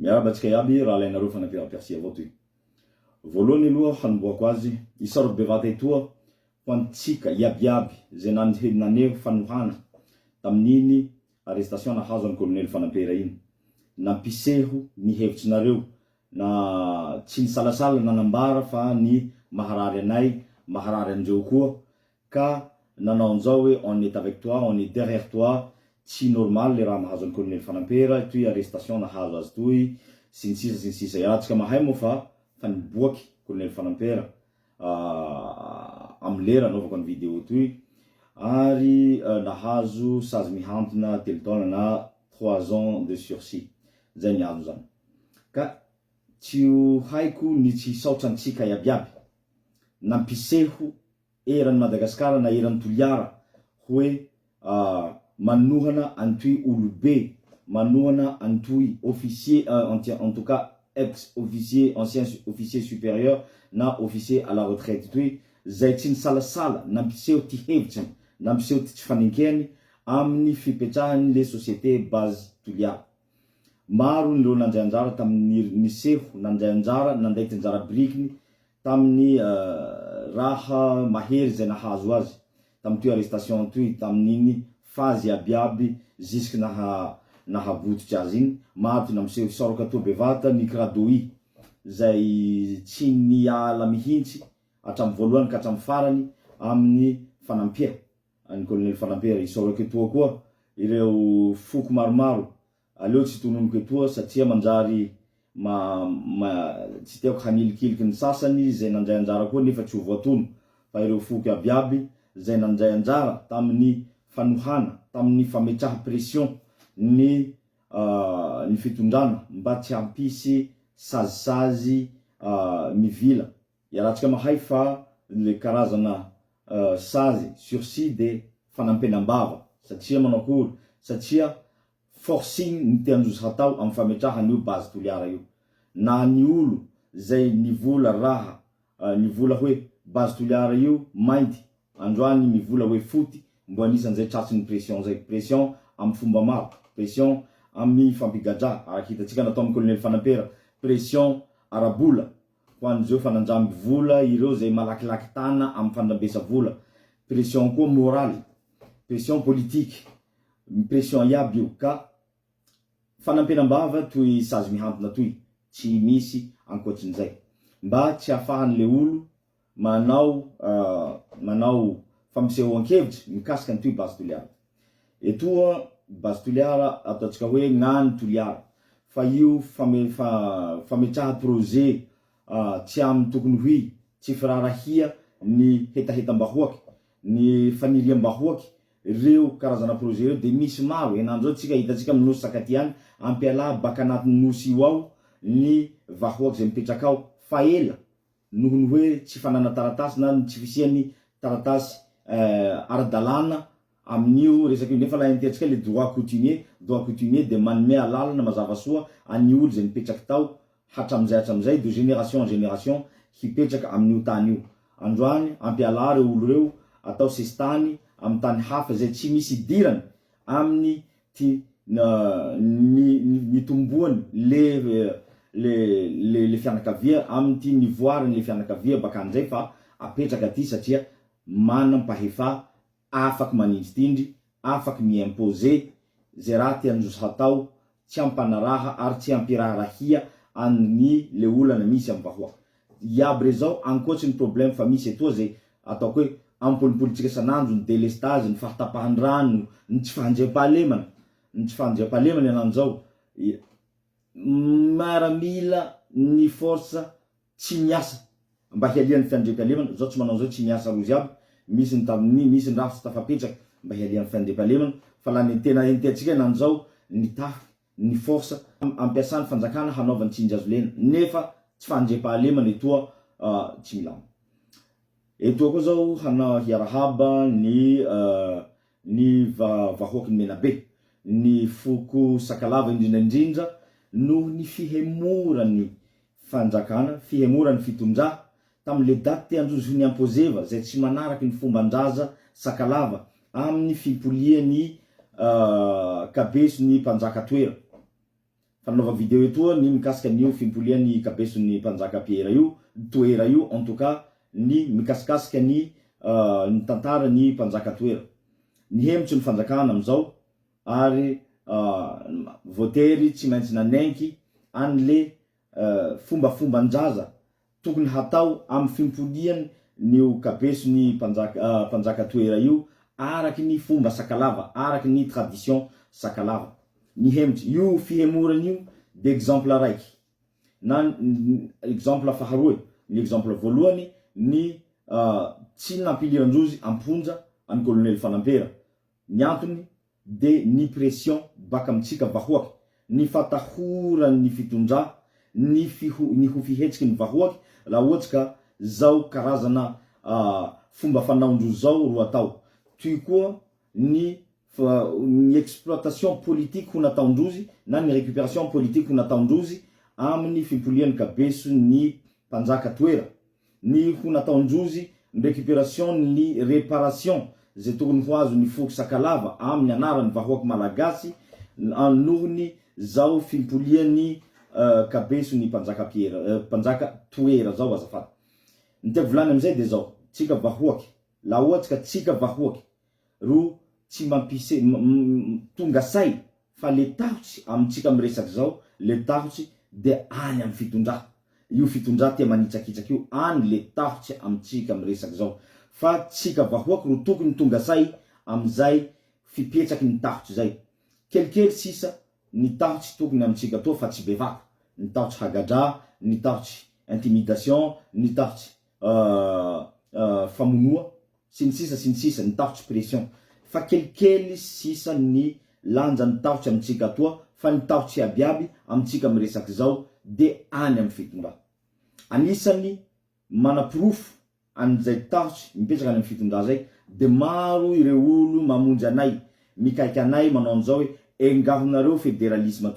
Miarabatsika iaby raha ilainareo fanampiram-piasia avao toy. Voalohany aloha hanomboako azy isaro bevata etoa ho antsika iabiaby zay naneho fanohana tamin'iny arrestation nahazo an'ny colonel Fanampera iny. Nampiseho ny hevitsinareo na tsy nisalasala nanambara fa ny maharary anay, maharary andreo koa ka nanao an'izao hoe on est avec toi, on est derrière toi. Tsy normal le raha mahazo an'ny colonel Fanampera toy arrestation nahazo azy toy sy ny sisa iatsika mahay moa fa niboaky colonel Fanampera amin'ny lera anaovako ny vidéo toy ary nahazo sazy mihantona telo taona na 3 ans de sursis zay niazo zany. Ka tsy haiko ny tsy saotra antsika iabiaby nampiseho eran'ny Madagasikara na eran'ny Toliara hoe manohana antoy olobe, manohana antoy officier en tout cas ex-officier, ancien officier supérieur na officier à la retraite toy zay tsy nisalasala nampiseho ty hevitsiny, nampiseho ty tsy fanenkeny amin'ny fipetrahany le société base Toliara. Maro nireo nandray anjara tamin'ny niseho nandray anjara nanday ty anjara brikiny tamin'ny raha mahery zay nahazo azy tamin'ny toy arrestation toy tamin'iny fazy abiaby jusque nahabototry azy iny. Maty nampiseho isaroka toa bevata ny Kradoi zay tsy niala mihitsy hatramin'ny voalohany ka hatramin'ny farany amin'ny fanampia an'ny colonel Fanampera. Isaroka etoa koa ireo foko maromaro aleo tsy tononoko etoa satria manjary tsy tiako hanilikiliky ny sasany zay nandray anjara koa nefa tsy ho voatono fa ireo foko abiaby zay nandray anjara tamin'ny fanohana, tamin'ny fametraha pression ny fitondrana mba tsy hampisy sazisazy mivila. Iaratsika mahay fa le karazana sazy sursis de fanampenam-bava satria manakory satria forcing ny teanjozy hatao amin'ny fametraha an'io base Toliara io. Na ny olo zay nivola raha nivola hoe base Toliara io mainty, androany mivola hoe foty, mbo anisan'izay tratsiny pression zay. Pression amin'ny fomba maro, pression amin'ny fampigadra araky hitatsika natao amin'ny colonel Fanampera, pression arabola ho an'izeo fananjamby vola ireo zay malakilaky tana amin'ny fandrambesa vola, pression koa morale, pression politique, pression iaby io. Ka fanampenam-bava toy sazy mihantona toy tsy misy ankoatrin'izay mba tsy hafahan'le olo manao fampisehoan-kevitry mikasika an'itoy base Toliara. Etoa base Toliara ataotsika hoe gnany Toliara fa io fametraha projet tsy amin'ny tokony huy tsy firarahia ny hetahetam-bahoaky, ny faniriam-bahoaky ireo karazana projet ireo de misy maro. Enan'izao tsika hitatsika amin'ny nosy sakaty any ampiala baka anatin'ny nosy io ao ny vahoaky zay mipetraka ao fa ela nohony hoe tsy fanana taratasy na tsy fisiany taratasy aradalana amin'io resaky io. Nefa laha ntiatsika le droit coutumier de manome alalana mazava soa any olo zay mipetraky tao hatramizay de génération en génération hipetraka amin'io tany io. Androany ampiala reo olo reo atao sestany amin'ny tany hafa zay tsy misy idirany amin'ny nitomboany le fianakavia amin'ny ty nivoarany le fianakavia baka an'izay fa apetraka aty satria manam-pahefa afaky manindritindry, afaky miimposer zay raha tianjozy hatao tsy ampanaraha ary tsy ampirarahia amin'ny le olana misy amin'ny vahoaky. Iaby re zao ankoatsy ny problème fa misy etoa zay ataoko hoe ampolipolitsika sanandro, ny délestage, ny fahatapahany rano, ny tsy fahandriam-pahalemana, enan'izao miaramila ny force tsy miasa mba hialian'ny fiandriam-pahalemana. Zao tsy manao zao tsy miasa rozy aby, misy ny tamin'ny misy ny raha tsy tafapetraka mba hialian'ny fiandriam-pahalemana fa laha ny tena entiatsika enan'izao nitafy ny force ampiasany fanjakana hanaovany tsindry azo lena nefa tsy fandriam-pahalemana etoa tsy milama. Etoa koa zao hiarahaba ny vahoaky ny Menabe, ny foko Sakalava indrindra noho ny fihemorany fanjakana, fihemorany fitondrà tamin'le daty teanjozy ny impozeva zay tsy manaraky ny fomban-draza Sakalava amin'ny fipoliany kabeso ny mpanjaka toera. fanaova video etoa ny mikasika nio fimpolia ny kabeson'ny mpanjaka Pierre io toera io en tout cas ny mikasikasika ny tantara ny mpanjaka toera ny hemitsy ny fanjakana amizao ary votery tsy maintsy nanenky an'le fomba-fomban-draza tokony hatao amin'ny fimpoliany ny kabeson'ny mpanjaka toera io araky ny fomba sakalava araky ny tradition sakalava ny hemitsy io fihemorany io d'exemple raiky na exemple faharoe ny exemple voalohany ny tsy nampiliran-drozy amponja any colonel Fanampera ny antony de ny pression baka amitsika vahoaky ny fatahoran'ny fitondra ny ho fihetsiky ny vahoaky laha ohatsy ka zao karazana fomba fanaondrozy zao ro atao toy koa ny exploitation politique ho nataondrozy na ny récupération politique ho nataondrozy amin'ny fimpolian'ny kabeso ny mpanjaka toera ny ho nataondrozy ny récupération ny réparation zay tokony ho azo ny foky sakalava amin'ny anarany vahoaky malagasy anohony zao fimpolian'ny kabeso ny mpanjaka Pierre mpanjaka toera zao azafady ny tiako volany amizay de zao tsika vahoaky laha ohatsy ka tsika vahoaky ro tsy mampise tonga say fa le tahotsy amitsika miresaky zao le tahotsy de any amin'ny fitondra io fitondra tia manitsakitsaky io any le tahotsy amitsika miresaky zao fa tsika vahoaky ro tokony tonga say amizay fipetsaky ny tahotsy zay kelikely sisa ny tahotsy tokony amitsika toa fa tsy bevaka ny tahotsy hagadra ny tahotsy intimidation ny tahotsy famonoa sy ny sisa ny tahotsy pression fa kelikely sisa ny lanja ny tahotsy amitsika toa fa ny tahotsy abiaby amitsika miresaky zao de any amin'ny fitondra anisany manaprofo an'izay tahotsy mipetraka any amin'ny fitondra zay de maro ireo olo mamonjy anay mikaiky anay manao an'izao hoe engahonareo fédéralisme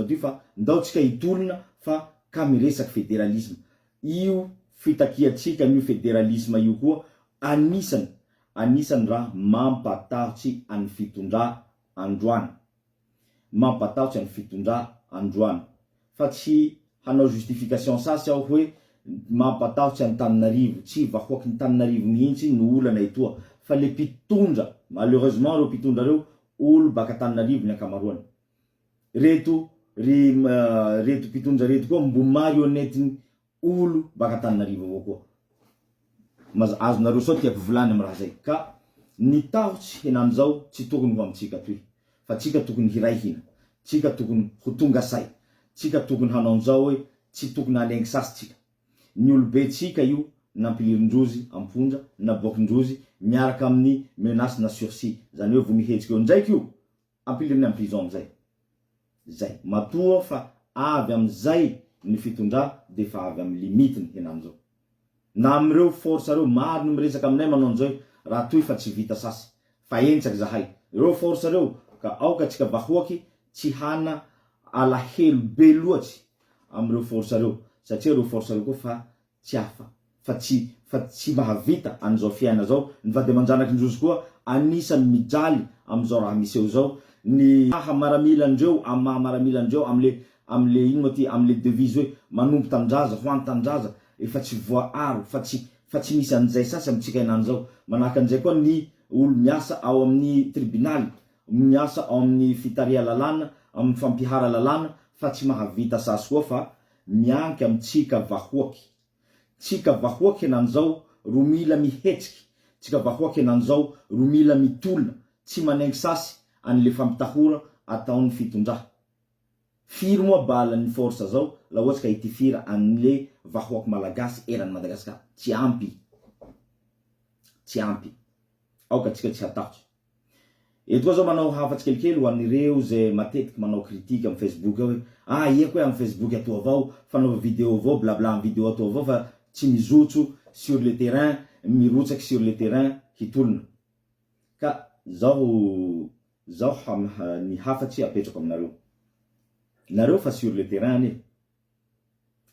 toy fa ndao tsika hitolona fa ka miresaky fédéralisme io fitakiatsika io fédéralisme io koa anisany raha mampatahotsy any fitondra androany fa tsy hanao justification sasy aho hoe mampatahotsy any Tananarivo tsy vahoaky ny Tananarivo mihitsy no olana etoa fa le mpitondra malheureusement reo mpitondra reo olo baka Tananarivo ny akamaroany reto mpitondra reto koa mbo marionetiny olo baka Tananarivo avao koa azonareo sao tiako volany amy raha zay ka ny tahotsy henany zao tsy tokony ho amitsika toy fa tsika tokony hiray hina tsika tokony ho tonga say tsika tokony hanao an'izao hoe tsy tokony halengy sasy tsika ny olobe tsika io nampilirindrozy amponja naboakindrozy miaraka amin'ny menace na sursis zany hoe vo mihetsiky eo ndraiky io ampiliriny amin'ny prison amizay zay matoa fa avy amizay ny fitondra de fa avy amin'ny limitiny henany zao na amireo force reo maro ny miresaka aminay manao an'izao raha toy fa tsy vita sasy fa entsaky zahay reo force reo ka aoka tsika vahoaky tsy hana alahelo be loatsy amireo force reo satria reo force reo koa fa tsy afa fa tsy mahavita an'izao fiaina zao ny vady aman-janaky ndrozy koa anisany mijaly am'izao raha misy eo zao ny mahamaramilandreo mahamaramilandreo amle ino ty amle devise hoe manompo tandraza ho an-tandraza efa tsy voaaro fa tsy misy an'izay sasy amitsika henany zao manahaka an'izay koa ny olo miasa ao amin'ny tribunaly miasa ao amin'ny fitaria lalàna amin'ny fampihara lalàna fa tsy mahavita sasy koa fa mianky amitsika vahoaky tsika vahoaky henany zao ro mila mihetsiky tsika vahoaky henany zao ro mila mitolona tsy manengy sasy an'le fampitahora ataon'ny fitondraha firy moa bala ny force zao la ohatsy ka itifira an'le vahoaky malagasy eran'ny Madagasikara tsy ampy aoka tsika tsy hatahotsy eto koa zao manao hafatsy kelikely ho an'ireo zay matetiky manao kritika amin'ny Facebook hoe ia koa amin'ny Facebook atao avao fanaova video avao blabla amin'ny video atao avao fa tsy mizotso sur le terrain mirotsaky sur le terrain hitolona ka zao ny hafatsy apetrako aminareo nareo fa sur le terrain ani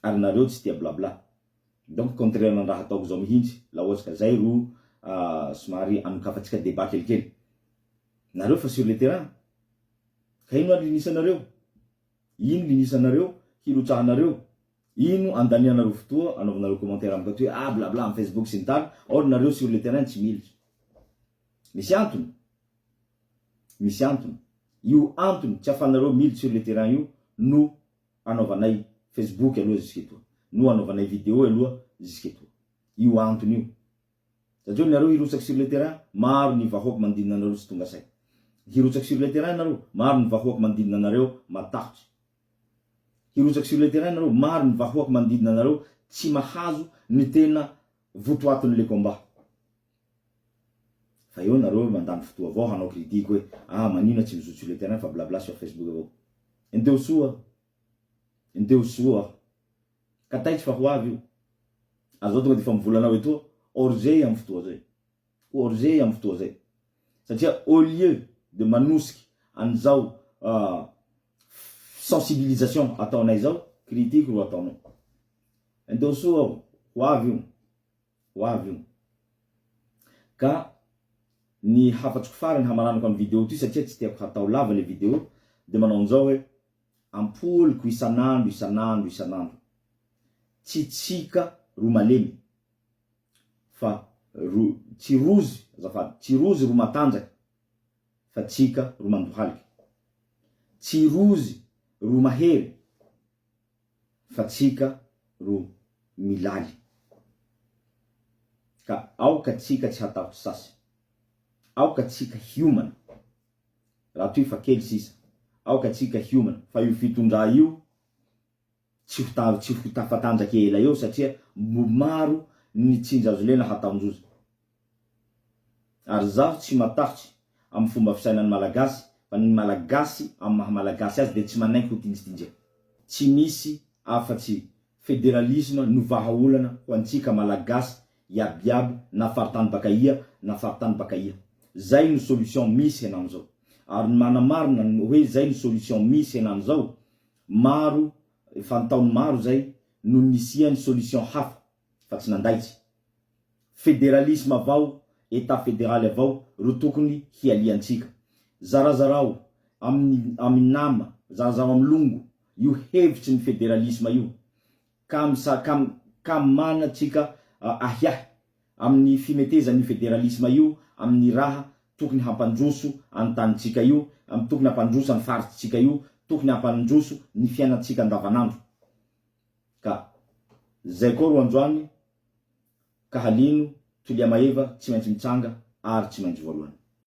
ary nareo tsy tia blabla donc contraire na raha ataoko zao mihitsy la ohatsy ka zay ro somary anokafatsika débat kelikely nareo fa sur le terrain Ka ino linisanareo? Ino linisanareo? Hilotsahanareo? Ino andanianareo fotoa anaovanareo commentaire amiko hoe ah bla bla am Facebook sy ny tany, or nareo sur le terrain tsy militra. Misy antony. Misy antony. Io antony tsy afanareo militra sur le terrain io no anaovanay Facebook aloha jusqu'etoa. No anaovanay vidéo aloha jusqu'etoa. Io antony io. Satria nareo hirotsaky sur le terrain, maro ny vahoaka mandinina anareo tsy tonga say. Hirotsaky sur le terrain nareo, maro ny vahoaka mandinina anareo matahotry. Hirotsaky sur le terrain nareo, maro ny vahoaka mandinina anareo tsy mahazo ny tena votoatony le combat. Fa eo nareo mandany fotoa avao hanao critique hoe ah manino tsy mizoto sur le terrain fa blabla sur Facebook avao. Endeo soa. Endeo soa. Ka taitsy fa ho avy io. Azo tonga de fa mivolanao etoa orgey am fotoa zay. Orgey am fotoa zay. Satria au lieu de manosiky an'izao sensibilisation ataonay zao, critique ro ataonao. Endeo soa ho avy io. Ho avy io. Ka ny hafatsiko farany hamaranako am vidéo ty satria tsy tiako hatao lava le vidéo de manao an'izao hoe ampoliko isanandro. Tsy tsika ro malemy. Fa tsy rozy, azafady, tsy rozy ro matanjaka. Fa tsika ro mandohaliky. Tsy rozy ro mahery. Fa tsika ro milaly. Ka aoka tsika tsy hatahotsy sasy. Aoka tsika human. Raha toy fa kely sisa. Aoka tsika human. Fa io fitondra io tsy ho tafatanjaka ela eo satria maro ny tsinjazo lena hataonjozy. Ary zaho tsy matahotsy am fomba fisainan'ny malagasy, fa ny malagasy am maha malagasy azy de tsy manaiky ho tindritindria. Tsy misy afatsy fédéralisme no vahaolana ho antsika malagasy iabiaby na faritany bakaia na faritany bakaia. Zay ny solution misy henan'izao. Ary manamarina hoe zay ny solution misy henan'izao, maro fantaony maro zay no nisiany solution hafa fa tsy nandaitsy. Fédéralisme avao, état fédéral avao ro tokony hialiantsika. Zarazarao amin'ny nama, zarazarao amin'ny longo, io hevitsy ny fédéralisme io. Kam manatsika ahiahy amin'ny fimetezan'ny fédéralisme io amin'ny raha tokony hampandroso antanitsika io, tokony hampandroso amin'ny faritsika io, tokony hampandroso ny fiainatsika andavanandro. Ka zay koa ro androany, ka halino Tulia Maeva tsy maintsy mitsanga ary tsy maintsy voalohany.